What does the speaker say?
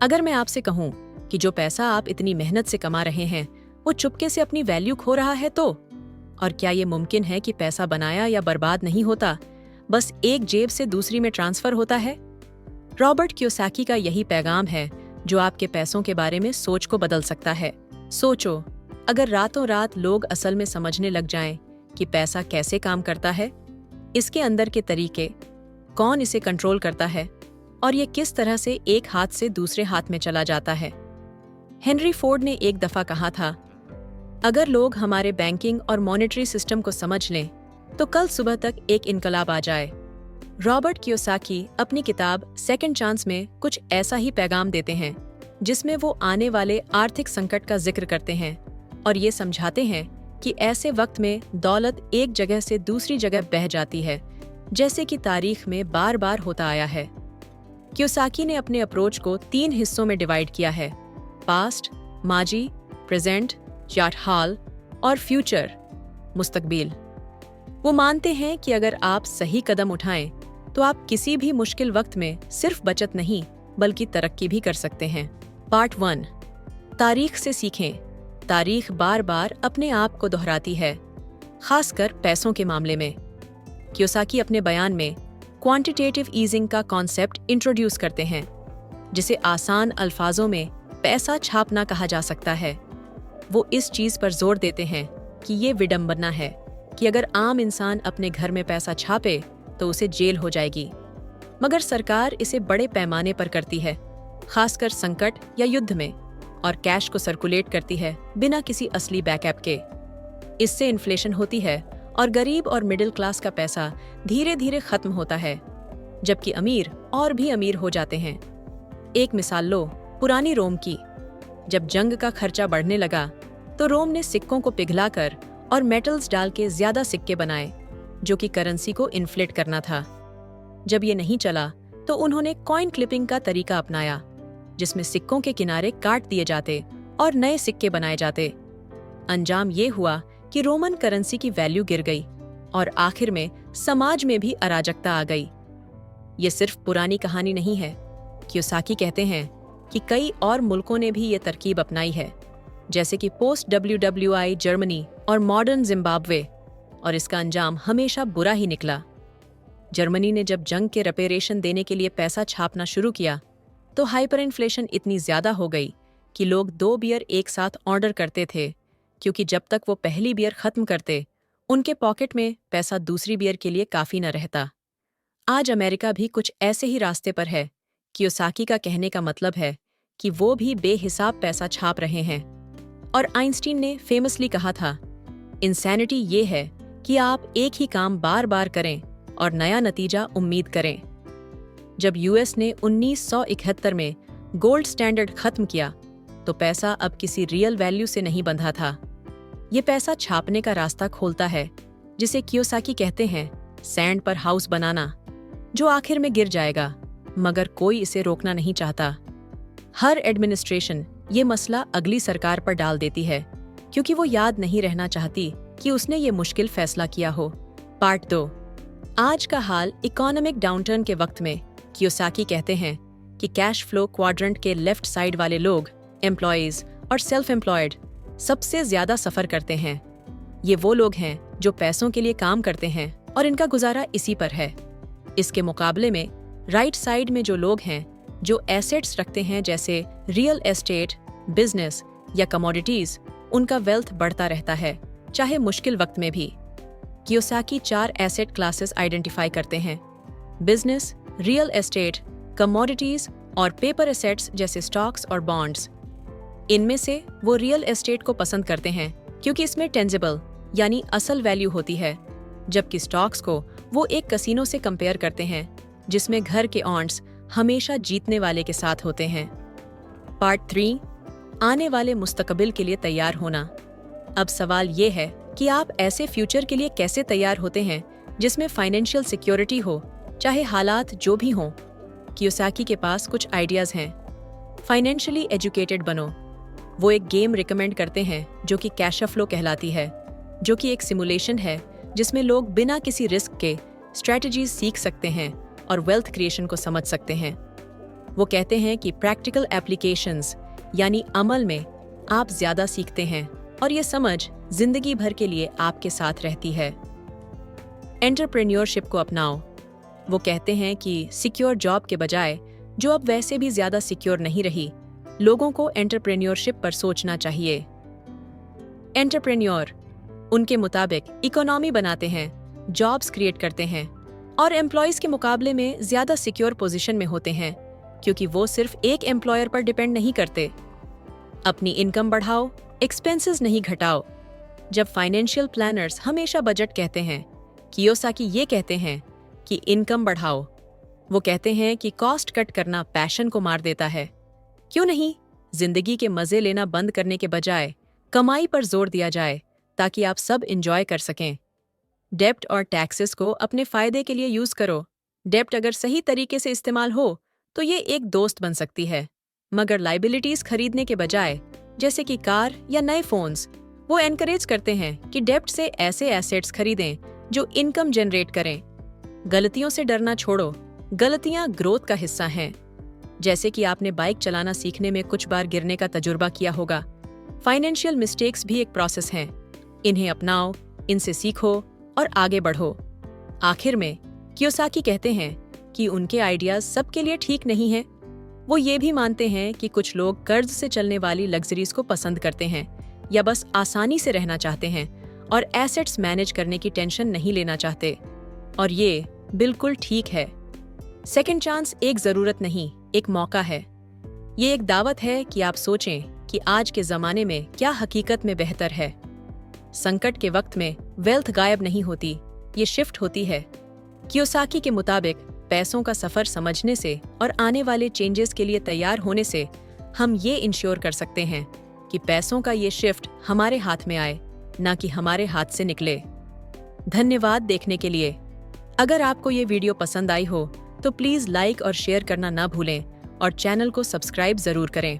अगर मैं आपसे कहूं कि जो पैसा आप इतनी मेहनत से कमा रहे हैं वो चुपके से अपनी वैल्यू खो रहा है तो? और क्या ये मुमकिन है कि पैसा बनाया या बर्बाद नहीं होता, बस एक जेब से दूसरी में ट्रांसफर होता है? रॉबर्ट कियोसाकी का यही पैगाम है जो आपके पैसों के बारे में सोच को बदल सकता है। सोचो, अगर रातों रात लोग असल में समझने लग जाएं कि पैसा कैसे काम करता है, इसके अंदर के तरीके, कौन इसे कंट्रोल करता है और ये किस तरह से एक हाथ से दूसरे हाथ में चला जाता है। हेनरी फोर्ड ने एक दफा कहा था, अगर लोग हमारे बैंकिंग और मॉनेटरी सिस्टम को समझ लें तो कल सुबह तक एक इनकलाब आ जाए। रॉबर्ट कियोसाकी अपनी किताब सेकंड चांस में कुछ ऐसा ही पैगाम देते हैं, जिसमें वो आने वाले आर्थिक संकट का जिक्र करते हैं और ये समझाते हैं कि ऐसे वक्त में दौलत एक जगह से दूसरी जगह बह जाती है, जैसे कि तारीख में बार बार होता आया है। कियोसाकी ने अपने अप्रोच को 3 हिस्सों में डिवाइड किया है: पास्ट, माजी, प्रेजेंट या हाल, और फ्यूचर, मुस्तकबिल। वो मानते हैं कि अगर आप सही कदम उठाएं तो आप किसी भी मुश्किल वक्त में सिर्फ बचत नहीं बल्कि तरक्की भी कर सकते हैं। पार्ट 1, तारीख से सीखें। तारीख बार बार अपने आप को दोहराती है, खासकर पैसों के मामले में। कियोसाकी अपने बयान में क्वांटिटेटिव ईजिंग का कॉन्सेप्ट इंट्रोड्यूस करते हैं, जिसे आसान अल्फाजों में पैसा छापना कहा जा सकता है। वो इस चीज पर जोर देते हैं कि ये विडंबना है कि अगर आम इंसान अपने घर में पैसा छापे तो उसे जेल हो जाएगी, मगर सरकार इसे बड़े पैमाने पर करती है, खासकर संकट या युद्ध में, और कैश को सर्कुलेट करती है बिना किसी असली बैकअप के। इससे इन्फ्लेशन होती है और गरीब और मिडिल क्लास का पैसा धीरे धीरे खत्म होता है, जबकि अमीर और भी अमीर हो जाते हैं। एक मिसाल लो पुरानी रोम की। जब जंग का खर्चा बढ़ने लगा तो रोम ने सिक्कों को पिघलाकर और मेटल्स डाल के ज्यादा सिक्के बनाए, जो कि करेंसी को इन्फ्लेट करना था। जब ये नहीं चला तो उन्होंने कॉइन क्लिपिंग का तरीका अपनाया, जिसमें सिक्कों के किनारे काट दिए जाते और नए सिक्के बनाए जाते। अंजाम ये हुआ कि रोमन करेंसी की वैल्यू गिर गई और आखिर में समाज में भी अराजकता आ गई। ये सिर्फ पुरानी कहानी नहीं है। कियोसाकी कहते हैं कि कई और मुल्कों ने भी ये तरकीब अपनाई है, जैसे कि पोस्ट WWI जर्मनी और मॉडर्न जिम्बाब्वे, और इसका अंजाम हमेशा बुरा ही निकला। जर्मनी ने जब जंग के रेपेरेशन देने के लिए पैसा छापना शुरू किया तो हाइपर इन्फ्लेशन इतनी ज्यादा हो गई कि लोग 2 बियर एक साथ ऑर्डर करते थे, क्योंकि जब तक वो पहली बियर खत्म करते उनके पॉकेट में पैसा दूसरी बियर के लिए काफी न रहता। आज अमेरिका भी कुछ ऐसे ही रास्ते पर है। कियोसाकी का कहने का मतलब है कि वो भी बेहिसाब पैसा छाप रहे हैं। और आइंस्टीन ने फेमसली कहा था, इंसैनिटी ये है कि आप एक ही काम बार बार करें और नया नतीजा उम्मीद करें। जब यूएस ने 1971 में गोल्ड स्टैंडर्ड खत्म किया तो पैसा अब किसी रियल वैल्यू से नहीं बंधा था। ये पैसा छापने का रास्ता खोलता है, जिसे कियोसाकी कहते हैं सैंड पर हाउस बनाना, जो आखिर में गिर जाएगा, मगर कोई इसे रोकना नहीं चाहता। हर एडमिनिस्ट्रेशन ये मसला अगली सरकार पर डाल देती है, क्योंकि वो याद नहीं रहना चाहती कि उसने ये मुश्किल फैसला किया हो। पार्ट 2, आज का हाल इकोनॉमिक डाउनटर्न के वक्त में। कियोसाकी कहते हैं कि कैश फ्लो क्वाड्रेंट के लेफ्ट साइड वाले लोग, एम्प्लॉयज और सेल्फ एम्प्लॉयड, सबसे ज्यादा सफर करते हैं। ये वो लोग हैं जो पैसों के लिए काम करते हैं और इनका गुजारा इसी पर है। इसके मुकाबले में राइट साइड में जो लोग हैं जो एसेट्स रखते हैं, जैसे रियल एस्टेट, बिजनेस या कमोडिटीज, उनका वेल्थ बढ़ता रहता है, चाहे मुश्किल वक्त में भी। कियोसाकी 4 एसेट क्लासेस आइडेंटिफाई करते हैं: बिजनेस, रियल एस्टेट, कमोडिटीज और पेपर एसेट्स जैसे स्टॉक्स और बॉन्ड्स। इनमें से वो रियल एस्टेट को पसंद करते हैं क्योंकि इसमें टेंजिबल यानी असल वैल्यू होती है, जबकि स्टॉक्स को वो एक कसिनो से कंपेयर करते हैं, जिसमें घर के ऑन्ट्स हमेशा जीतने वाले के साथ होते हैं। पार्ट 3, आने वाले मुस्तकबिल के लिए तैयार होना। अब सवाल ये है कि आप ऐसे फ्यूचर के लिए कैसे तैयार होते हैं जिसमें फाइनेंशियल सिक्योरिटी हो, चाहे हालात जो भी हों। कियोसाकी के पास कुछ आइडियाज हैं। फाइनेंशियली एजुकेटेड बनो। वो एक गेम रिकमेंड करते हैं जो कि कैश फ्लो कहलाती है, जो कि एक सिमुलेशन है जिसमें लोग बिना किसी रिस्क के स्ट्रेटजीज सीख सकते हैं और वेल्थ क्रिएशन को समझ सकते हैं। वो कहते हैं कि प्रैक्टिकल एप्लीकेशंस यानी अमल में आप ज्यादा सीखते हैं और ये समझ जिंदगी भर के लिए आपके साथ रहती है। एंटरप्रेन्योरशिप को अपनाओ। वो कहते हैं कि सिक्योर जॉब के बजाय, जो अब वैसे भी ज्यादा सिक्योर नहीं रही, लोगों को एंटरप्रेन्योरशिप पर सोचना चाहिए। एंटरप्रेन्योर उनके मुताबिक इकोनॉमी बनाते हैं, जॉब्स क्रिएट करते हैं और एम्प्लॉयज के मुकाबले में ज्यादा सिक्योर पोजीशन में होते हैं, क्योंकि वो सिर्फ एक एम्प्लॉयर पर डिपेंड नहीं करते। अपनी इनकम बढ़ाओ, एक्सपेंसेस नहीं घटाओ। जब फाइनेंशियल प्लानर्स हमेशा बजट कहते हैं, कियोसाकी ये कहते हैं कि इनकम बढ़ाओ। वो कहते हैं कि कॉस्ट कट करना पैशन को मार देता है। क्यों नहीं, जिंदगी के मजे लेना बंद करने के बजाय कमाई पर जोर दिया जाए ताकि आप सब एंजॉय कर सकें। डेब्ट और टैक्सेस को अपने फायदे के लिए यूज करो। डेब्ट अगर सही तरीके से इस्तेमाल हो तो ये एक दोस्त बन सकती है, मगर लाइबिलिटीज खरीदने के बजाय, जैसे कि कार या नए फोन्स, वो एनकरेज करते हैं कि डेब्ट से ऐसे एसेट्स खरीदें जो इनकम जनरेट करें। गलतियों से डरना छोड़ो, गलतियां ग्रोथ का हिस्सा हैं। जैसे कि आपने बाइक चलाना सीखने में कुछ बार गिरने का तजुर्बा किया होगा, फाइनेंशियल मिस्टेक्स भी एक प्रोसेस हैं। इन्हें अपनाओ, इनसे सीखो और आगे बढ़ो। आखिर में कियोसाकी कहते हैं कि उनके आइडियाज सबके लिए ठीक नहीं हैं। वो ये भी मानते हैं कि कुछ लोग कर्ज से चलने वाली लग्जरीज को पसंद करते हैं या बस आसानी से रहना चाहते हैं और एसेट्स मैनेज करने की टेंशन नहीं लेना चाहते। और ये बिल्कुल ठीक है। सेकंड चांस एक जरूरत नहीं, एक मौका है। ये एक दावत है कि आप सोचें कि आज के जमाने में क्या हकीकत में बेहतर है। संकट के वक्त में वेल्थ गायब नहीं होती, ये शिफ्ट होती है। कियोसाकी के मुताबिक पैसों का सफर समझने से और आने वाले चेंजेस के लिए तैयार होने से हम ये इंश्योर कर सकते हैं कि पैसों का ये शिफ्ट हमारे हाथ में आए, ना कि हमारे हाथ से निकले। धन्यवाद देखने के लिए। अगर आपको ये वीडियो पसंद आई हो तो प्लीज लाइक और शेयर करना ना भूलें और चैनल को सब्सक्राइब जरूर करें।